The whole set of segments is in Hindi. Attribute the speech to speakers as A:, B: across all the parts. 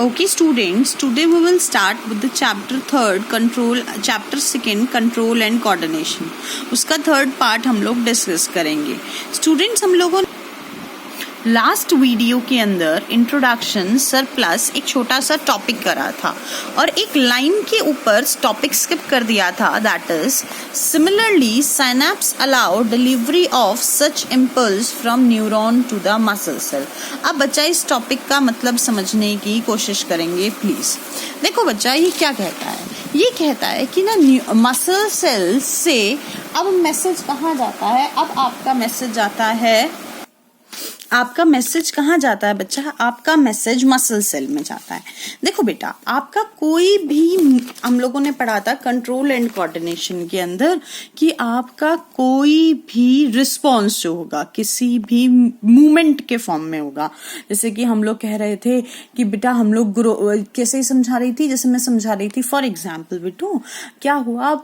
A: Okay, students, today we will start with the chapter 3rd control, chapter 2nd control and coordination. उसका थर्ड पार्ट हम लोग डिस्कस करेंगे. स्टूडेंट्स, हम लोगों ने लास्ट वीडियो के अंदर इंट्रोडक्शन सरप्लस एक छोटा सा टॉपिक करा था और एक लाइन के ऊपर टॉपिक स्किप कर दिया था. That is similarly synapses allow delivery of such impulse from neuron to the muscle cell. अब बच्चा इस टॉपिक का मतलब समझने की कोशिश करेंगे प्लीज. देखो बच्चा, ये क्या कहता है? ये कहता है कि ना मसल सेल से अब मैसेज कहाँ जाता है? अब आपका मैसेज जाता है, आपका मैसेज कहाँ जाता है बच्चा? आपका मैसेज मसल सेल में जाता है. देखो बेटा, आपका कोई भी, हम लोगों ने पढ़ा था कंट्रोल एंड कोऑर्डिनेशन के अंदर कि आपका कोई भी रिस्पॉन्स जो होगा किसी भी मूवमेंट के फॉर्म में होगा. जैसे कि हम लोग कह रहे थे कि बेटा हम लोग कैसे समझा रही थी, जैसे मैं समझा रही थी फॉर एग्जाम्पल बेटू, क्या हुआ,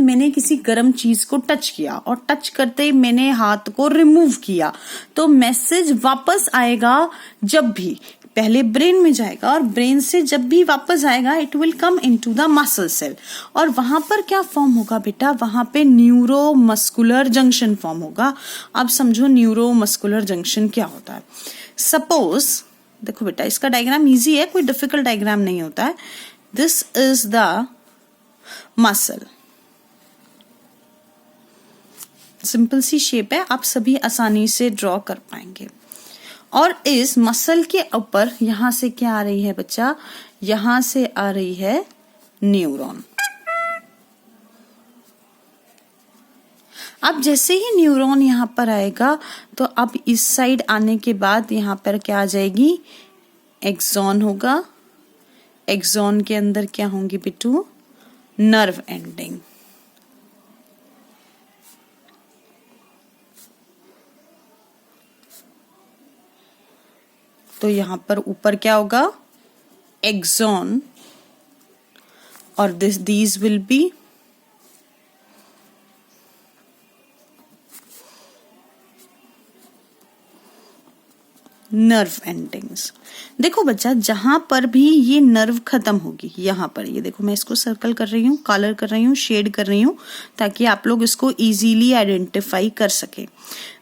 A: मैंने किसी गर्म चीज को टच किया और टच करते ही मैंने हाथ को रिमूव किया, तो मैसेज वापस आएगा. जब भी पहले ब्रेन में जाएगा और ब्रेन से जब भी वापस आएगा it will come into the muscle cell. और वहां पर क्या फॉर्म होगा बेटा? वहां पे न्यूरो मस्कुलर जंक्शन फॉर्म होगा. अब समझो न्यूरो मस्कुलर जंक्शन क्या होता है. सपोज देखो बेटा, इसका डायग्राम इजी है, कोई डिफिकल्ट डायग्राम नहीं होता है. This is the muscle, simple C shape है, आप सभी आसानी से ड्रॉ कर पाएंगे. और इस मसल के ऊपर यहां से क्या आ रही है बच्चा? यहां से आ रही है न्यूरॉन. अब जैसे ही न्यूरॉन यहां पर आएगा तो अब इस साइड आने के बाद यहां पर क्या आ जाएगी? एक्सॉन होगा. एक्सॉन के अंदर क्या होंगी बिट्टू? Nerve ending. तो यहां पर ऊपर क्या होगा? एक्सॉन. और these will be nerve endings. देखो बच्चा, जहां पर भी ये नर्व खत्म होगी, यहां पर ये देखो, मैं इसको सर्कल कर रही हूँ, कलर कर रही हूँ, शेड कर रही हूँ, ताकि आप लोग इसको इजीली आइडेंटिफाई कर सके.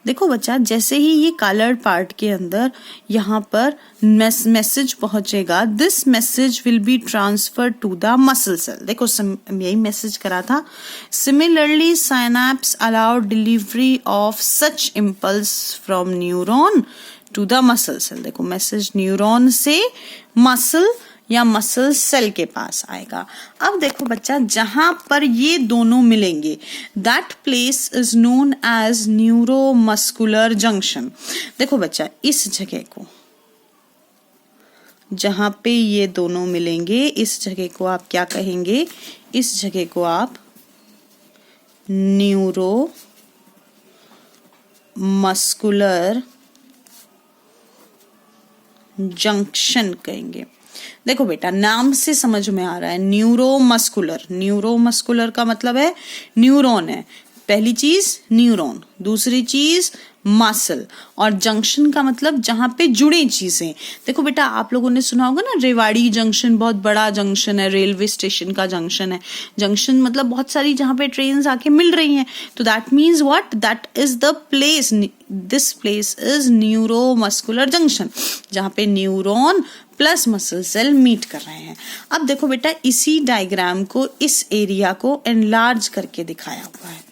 A: देखो बच्चा, जैसे ही ये कलर्ड पार्ट के अंदर यहाँ पर मैसेज पहुंचेगा, this message will be transfer to the muscle cell. देखो यही मैसेज करा था. Similarly synapses allow delivery of such impulse from neuron to the muscle cell. देखो मैसेज न्यूरॉन से मसल या मसल सेल के पास आएगा. अब देखो बच्चा, जहां पर ये दोनों मिलेंगे that place is known as neuromuscular junction. देखो बच्चा, इस जगह को, जहां पे ये दोनों मिलेंगे, इस जगह को आप क्या कहेंगे? इस जगह को आप न्यूरो मस्कुलर जंक्शन कहेंगे. देखो बेटा, नाम से समझ में आ रहा है न्यूरोमस्कुलर. न्यूरोमस्कुलर का मतलब है न्यूरॉन है, पहली चीज न्यूरॉन, दूसरी चीज मसल, और जंक्शन का मतलब जहां पे जुड़े चीजें. देखो बेटा, आप लोगों ने सुना होगा ना, रेवाड़ी जंक्शन बहुत बड़ा जंक्शन है, रेलवे स्टेशन का जंक्शन है. जंक्शन मतलब बहुत सारी जहां पे ट्रेन आके मिल रही हैं. तो that means what? That is the place, this place is neuromuscular junction, जहां पे neuron plus muscle cell meet कर रहे हैं. अब देखो बेटा, इसी डायग्राम को, इस एरिया को एनलार्ज करके दिखाया हुआ है.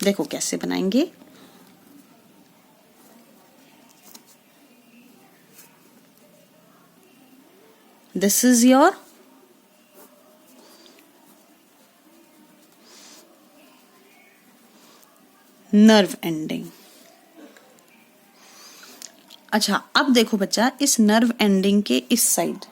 A: देखो कैसे बनाएंगे. This is your nerve ending. अच्छा, अब देखो बच्चा, इस नर्व एंडिंग के इस साइड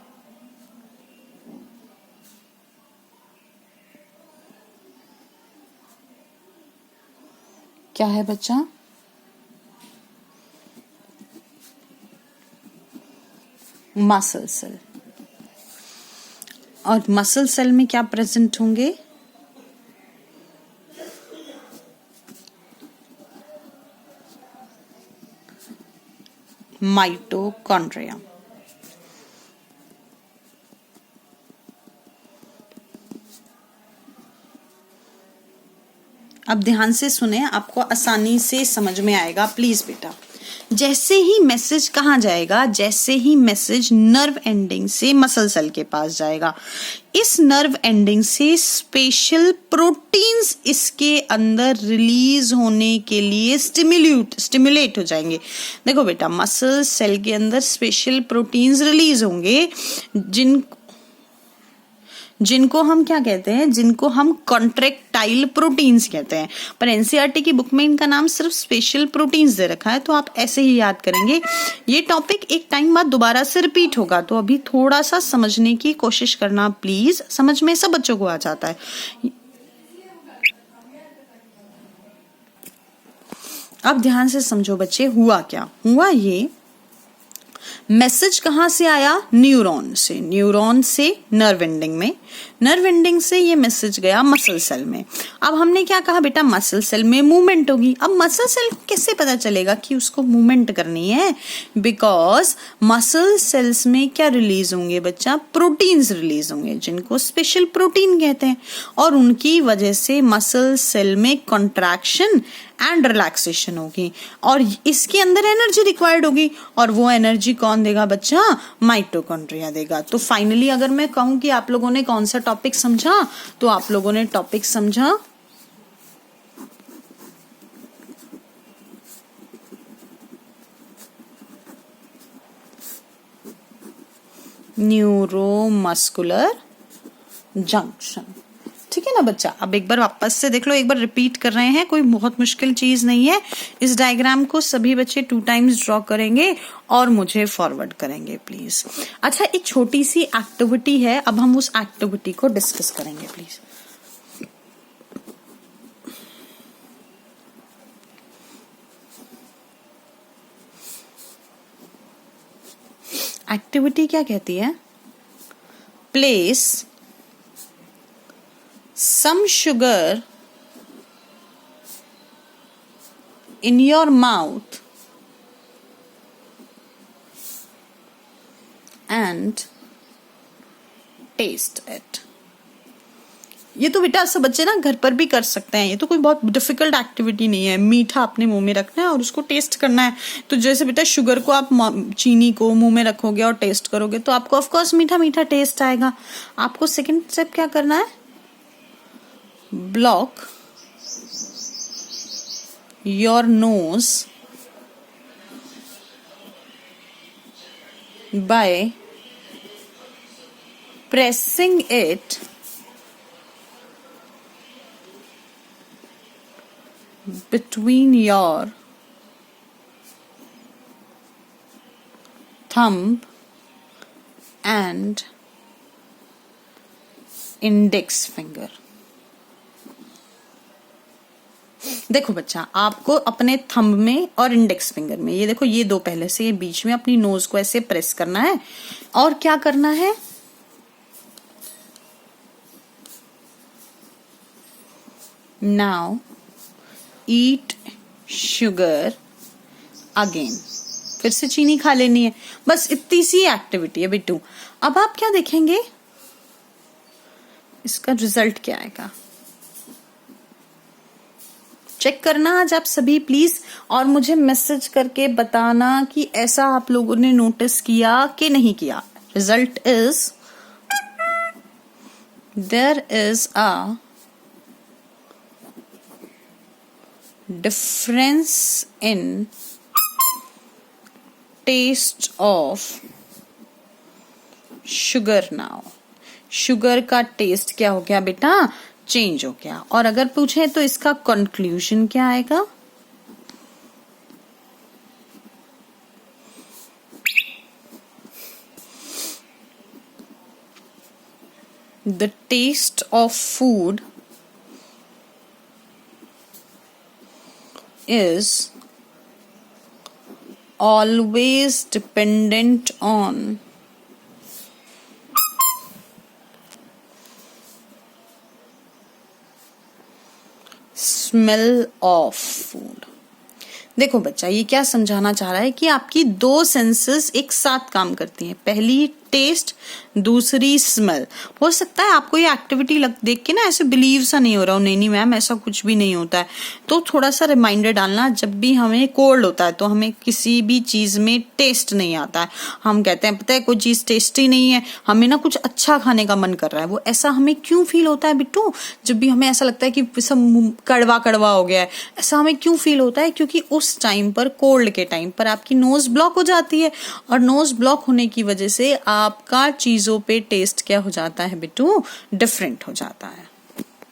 A: क्या है बच्चा? Muscle cell. और मसल सेल में क्या प्रेजेंट होंगे? माइटोकॉन्ड्रिया। अब ध्यान से सुने, आपको आसानी से समझ में आएगा प्लीज बेटा। जैसे ही मैसेज कहाँ जाएगा, जैसे ही मैसेज नर्व एंडिंग से मसल सेल के पास जाएगा, इस नर्व एंडिंग से स्पेशल प्रोटीन्स इसके अंदर रिलीज होने के लिए स्टिमुलेट हो जाएंगे। देखो बेटा, मसल सेल के अंदर स्पेशल प्रोटीन्स रिलीज होंगे जिनको हम क्या कहते हैं, जिनको हम कॉन्ट्रैक्टाइल प्रोटीन्स कहते हैं। पर एनसीईआरटी की बुक में इनका नाम सिर्फ स्पेशल प्रोटीन्स दे रखा है, तो आप ऐसे ही याद करेंगे। ये टॉपिक एक टाइम बाद दोबारा से रिपीट होगा, तो अभी थोड़ा सा समझने की कोशिश करना प्लीज। समझ में सब बच्चों को आ जाता है। अब ध्यान से समझो बच्चे, हुआ क्या हुआ, ये मैसेज कहां से आया, न्यूरॉन से, न्यूरॉन से नर्व एंडिंग में, नर्व एंडिंग से ये मैसेज गया मसल सेल में। अब हमने क्या कहा बेटा, मसल सेल में मूवमेंट होगी। अब मसल सेल को कैसे पता चलेगा कि उसको मूवमेंट करनी है, बिकॉज मसल सेल्स में क्या रिलीज होंगे बच्चा, प्रोटीन्स रिलीज होंगे जिनको स्पेशल प्रोटीन कहते हैं, और उनकी वजह से मसल सेल में कॉन्ट्रैक्शन एंड रिलैक्सेशन होगी, और इसके अंदर एनर्जी रिक्वायर्ड होगी, और वो एनर्जी कौन देगा बच्चा, माइटोकॉन्ड्रिया देगा। तो फाइनली अगर मैं कहूं कि आप लोगों ने कौन सा टॉपिक समझा, तो आप लोगों ने टॉपिक समझा न्यूरोमस्कुलर जंक्शन। ठीक है ना बच्चा। अब एक बार वापस से देख लो, एक बार रिपीट कर रहे हैं, कोई बहुत मुश्किल चीज नहीं है। इस डायग्राम को सभी बच्चे 2 टाइम्स ड्रॉ करेंगे और मुझे फॉरवर्ड करेंगे प्लीज। अच्छा, एक छोटी सी एक्टिविटी है, अब हम उस एक्टिविटी को डिस्कस करेंगे प्लीज। एक्टिविटी क्या कहती है, place some sugar in your mouth and taste it। ये तो बेटा सब बच्चे ना घर पर भी कर सकते हैं, ये तो कोई बहुत डिफिकल्ट एक्टिविटी नहीं है। मीठा अपने मुंह में रखना है और उसको टेस्ट करना है। तो जैसे बेटा शुगर को आप, चीनी को मुंह में रखोगे और टेस्ट करोगे तो आपको ऑफ कोर्स मीठा मीठा टेस्ट आएगा। आपको सेकंड स्टेप क्या करना है, block your nose by pressing it between your thumb and index finger। देखो बच्चा, आपको अपने थंब में और इंडेक्स फिंगर में, ये देखो ये दो पहले से, ये बीच में अपनी नोज को ऐसे प्रेस करना है, और क्या करना है, नाउ ईट शुगर अगेन, फिर से चीनी खा लेनी है। बस इतनी सी एक्टिविटी है बिट्टू। अब आप क्या देखेंगे, इसका रिजल्ट क्या आएगा, चेक करना आज आप सभी प्लीज, और मुझे मैसेज करके बताना कि ऐसा आप लोगों ने नोटिस किया कि नहीं किया। Result is, there is a difference in taste of sugar. Now sugar का टेस्ट क्या हो गया बेटा, चेंज हो गया। और अगर पूछे तो इसका कंक्लूजन क्या आएगा, the taste of food is always dependent on smell of food. देखो बच्चा, ये क्या समझाना चाह रहा है कि आपकी दो सेंसेस एक साथ काम करती हैं। पहली टेस्ट, दूसरी स्मेल। हो सकता है आपको ये एक्टिविटी देख के ना ऐसे बिलीव सा नहीं हो रहा हो, नहीं मैम ऐसा कुछ भी नहीं होता है। तो थोड़ा सा रिमाइंडर डालना, जब भी हमें कोल्ड होता है तो हमें किसी भी चीज में टेस्ट नहीं आता है। हम कहते हैं पता है कोई चीज टेस्टी नहीं है, हमें ना कुछ अच्छा खाने का मन कर रहा है। वो ऐसा हमें क्यों फील होता है बिट्टू? जब भी हमें ऐसा लगता है कि सब कड़वा कड़वा हो गया है, ऐसा हमें क्यों फील होता है? क्योंकि उस टाइम पर, कोल्ड के टाइम पर आपकी नोज ब्लॉक हो जाती है, और नोज ब्लॉक होने की वजह से आपका चीजों पे टेस्ट क्या हो जाता है बिट्टू? डिफरेंट हो जाता है।